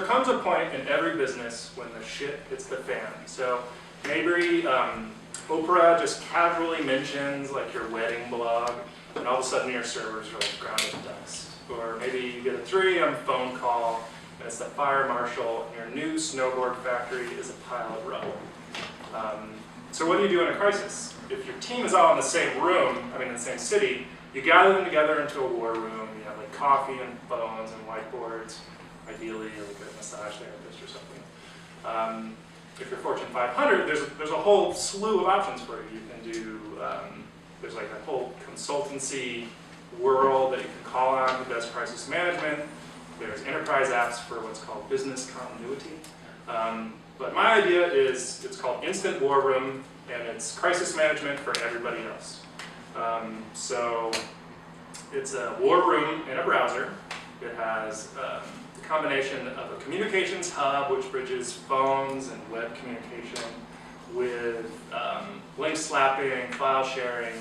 comes a point in every business when the shit hits the fan. So maybe Oprah just casually mentions like your wedding blog, and all of a sudden your servers are like ground to dust. Or maybe you get a 3 AM phone call, and it's the fire marshal, and your new snowboard factory is a pile of rubble. So what do you do in a crisis? If your team is all in the same room, in the same city, you gather them together into a war room. You have like coffee and phones and whiteboards, ideally like a massage therapist or something. If you're Fortune 500, there's a whole slew of options for you. You can do, there's like a whole consultancy world that you can call on who does crisis management. There's enterprise apps for what's called business continuity. But my idea is, it's called Instant War Room, and it's crisis management for everybody else. So it's a war room in a browser. It has a combination of a communications hub, which bridges phones and web communication, with link slapping, file sharing,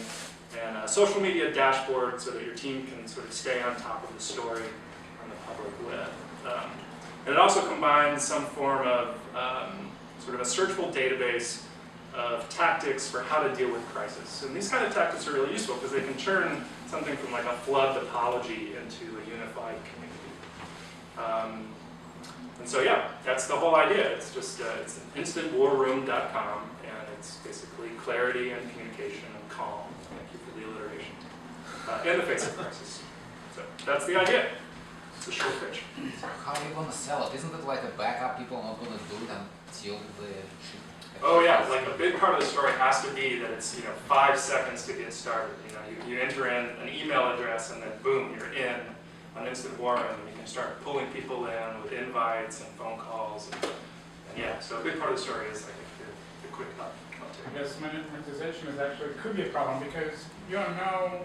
and a social media dashboard so that your team can sort of stay on top of the story on the public web. And it also combines some form of sort of a searchable database of tactics for how to deal with crisis. And these kind of tactics are really useful because they can turn something from like a flood topology into a unified community. And so yeah, that's the whole idea. It's just it's instantwarroom.com, and it's basically clarity and communication and calm. Thank you for the alliteration. In the face of crisis. So that's the idea. It's a short pitch. So how are you going to sell it? Isn't it like a backup? People are not going to do it until the ship. Oh yeah, like a big part of the story has to be that it's 5 seconds to get started. You enter in an email address and then boom, you're in on Instant War Room, and you can start pulling people in with invites and phone calls. And yeah, so a big part of the story is the quick uptake. I guess monetization is actually could be a problem because you don't know.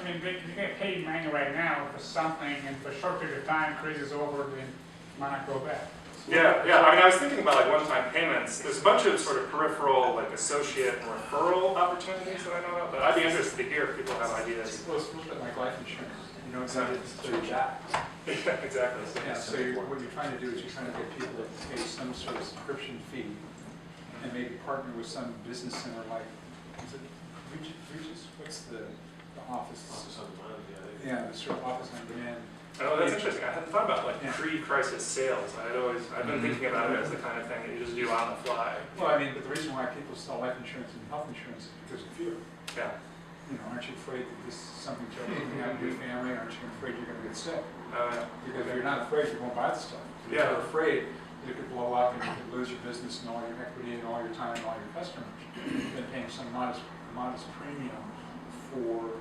You get paid money right now for something, and for a short period of time, crazy's over, then you might not go back. Yeah. I was thinking about like one-time payments. There's a bunch of sort of peripheral, like associate and referral opportunities that I know about, but I'd be interested to hear if people have ideas. Well, it's a little bit like life insurance. You know Exactly. it's through that. Yeah, exactly. Yeah, so what you're trying to do is you're trying to get people to pay some sort of subscription fee and maybe partner with some business center like, is it Regis? What's the office? Office on demand, Yeah, the sort of office on demand. Oh, that's interesting. I hadn't thought about like Yeah. pre-crisis sales. I've been thinking about it as the kind of thing that you just do on the fly. Well, but the reason why people sell life insurance and health insurance is because of fear. Yeah. Aren't you afraid that this is something terrible can happen to your family? Aren't you afraid you're going to get sick? Because if you're not afraid, you won't buy the stuff. If you're afraid that it could blow up and you could lose your business and all your equity and all your time and all your customers, then paying some modest premium for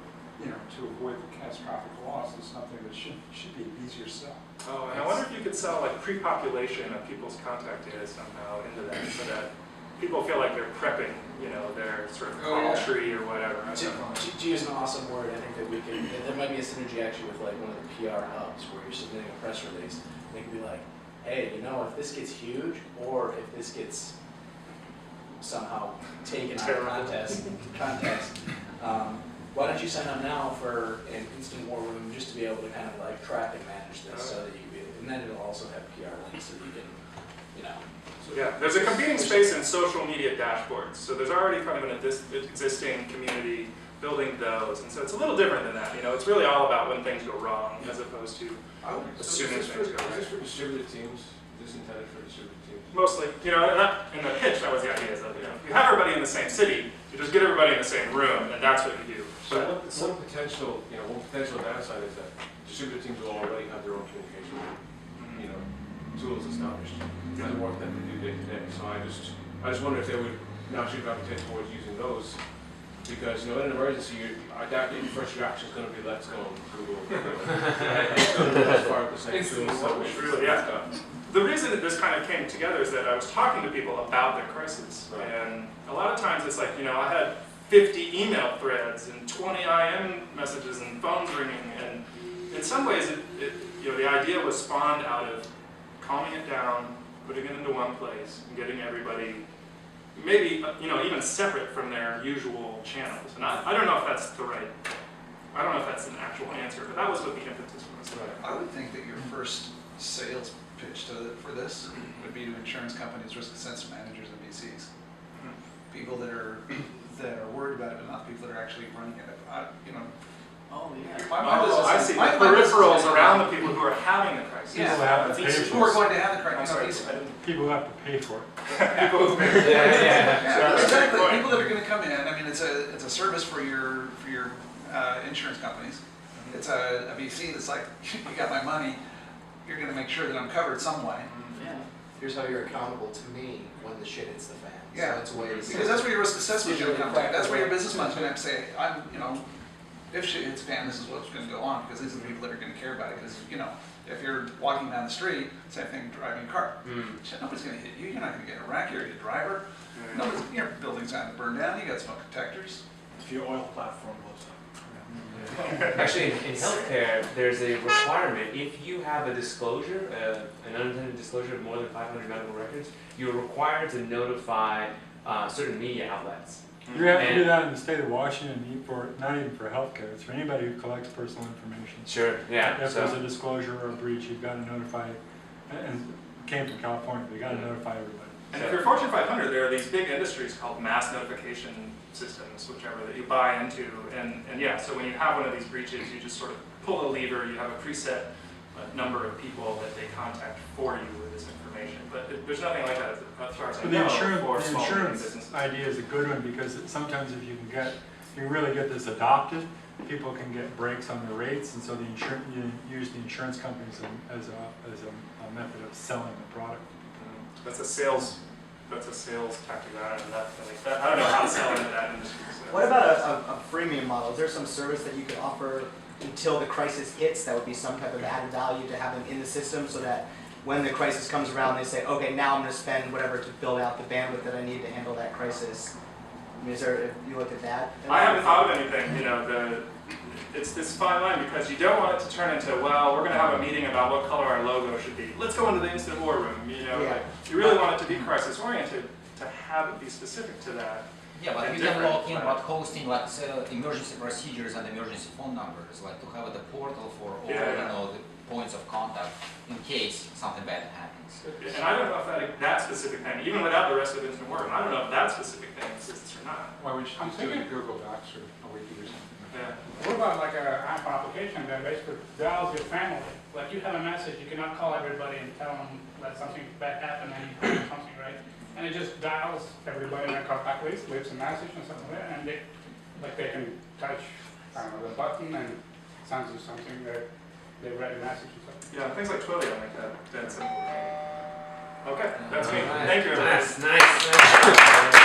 to avoid the catastrophic loss is something that should be an easier sell. Oh, and I wonder if you could sell like pre-population of people's contact data somehow into that, so that people feel like they're prepping, their sort of call tree or whatever. To use an awesome word, I think that we can, there might be a synergy actually with like one of the PR hubs where you're submitting a press release, and they can be like, hey, if this gets huge, or if this gets somehow taken out of context, why don't you sign up now for an Instant War Room just to be able to kind of like track and manage this so that you can, and then it'll also have PR links so you can, So yeah, there's a competing space in social media dashboards. So there's already kind of an existing community building those, and so it's a little different than that. It's really all about when things go wrong as opposed to as soon as things go right. Is this for distributed teams? Is this intended for distributed teams? Mostly, in the pitch, that was the idea. Is that if you have everybody in the same city, you just get everybody in the same room, and that's what you do. So one potential downside is that distributed teams will already have their own communication, tools established for the work that they do day to day. So I just wonder if they would naturally gravitate towards using those, because in an emergency, I doubt your first reaction is going to be let's go on Google. It's going to be as far as the same tools. Yeah. The reason that this kind of came together is that I was talking to people about their crisis, and a lot of times it's like I had 50 email threads and 20 IM messages and phones ringing, and in some ways, the idea was spawned out of calming it down, putting it into one place, and getting everybody, maybe even separate from their usual channels. And I don't know if that's I don't know if that's an actual answer, but that was what the impetus was. I would think that your first sales pitch for this would be to insurance companies, risk assessment managers, and VCs. People that are worried about it, but not people that are actually running it. You know. Oh, yeah. I see. The peripherals around the people who are having the crisis. Yeah. People are going to have the crisis. People who have to pay for it. People who pay for it. Yeah, exactly. People that are going to come in. I mean, it's a service for your insurance companies. It's a VC that's like, you got my money. You're going to make sure that I'm covered some way. Yeah. Here's how you're accountable to me when the shit hits the fan. Yeah. So it's ways. Because that's where your risk assessment is going to come from. That's where your business mind's going to have to say, if shit hits the fan, this is what's going to go on, because these are the people that are going to care about it. Because, if you're walking down the street, same thing driving a car. Shit, nobody's going to hit you. You're not going to get a wreck. You're a driver. Your building's not going to burn down. You got smoke detectors. If your oil platform blows up. Actually, in healthcare, there's a requirement. If you have a disclosure, an unintended disclosure of more than 500 medical records, you're required to notify certain media outlets. You have to do that in the state of Washington, not even for healthcare. It's for anybody who collects personal information. Sure, yeah. If there's a disclosure or a breach, you've got to notify, and it came from California, but you got to notify everybody. And if you're Fortune 500, there are these big industries called mass notification systems, whichever, that you buy into. And yeah, so when you have one of these breaches, you just sort of pull a lever, you have a preset number of people that they contact for you with this information. But there's nothing like that as far as I know for small and medium businesses. Idea is a good one, because sometimes if you can really get this adopted, people can get breaks on their rates, and so you use the insurance companies as a method of selling the product. That's a sales tactic. I don't know how to sell into that industry. So. What about a freemium model? Is there some service that you could offer until the crisis hits that would be some type of added value to have them in the system, so that when the crisis comes around, they say, okay, now I'm going to spend whatever to build out the bandwidth that I need to handle that crisis? I mean, if you looked at that? I haven't thought of anything. It's this fine line, because you don't want it to turn into, well, we're going to have a meeting about what color our logo should be. Let's go into the incident war room. You really want it to be crisis oriented, to have it be specific to that. Yeah, but you can log in about hosting like emergency procedures and emergency phone numbers, like to have the portal for all the points of contact in case something bad happens. And I don't know if that specific thing, even without the rest of incident war room, I don't know if that specific thing exists or not. Well, we should do it in Google Docs or a wiki or something. Yeah. What about like an app application that basically dials your family? Like you have a message, you cannot call everybody and tell them that something bad happened and something, right? And it just dials everybody in their contact list, leaves a message and something like that, and they can touch, the button and sends you something that they read a message or something. Yeah, things like Twilio make that simple. Okay, that's me. Thank you, everybody. Nice.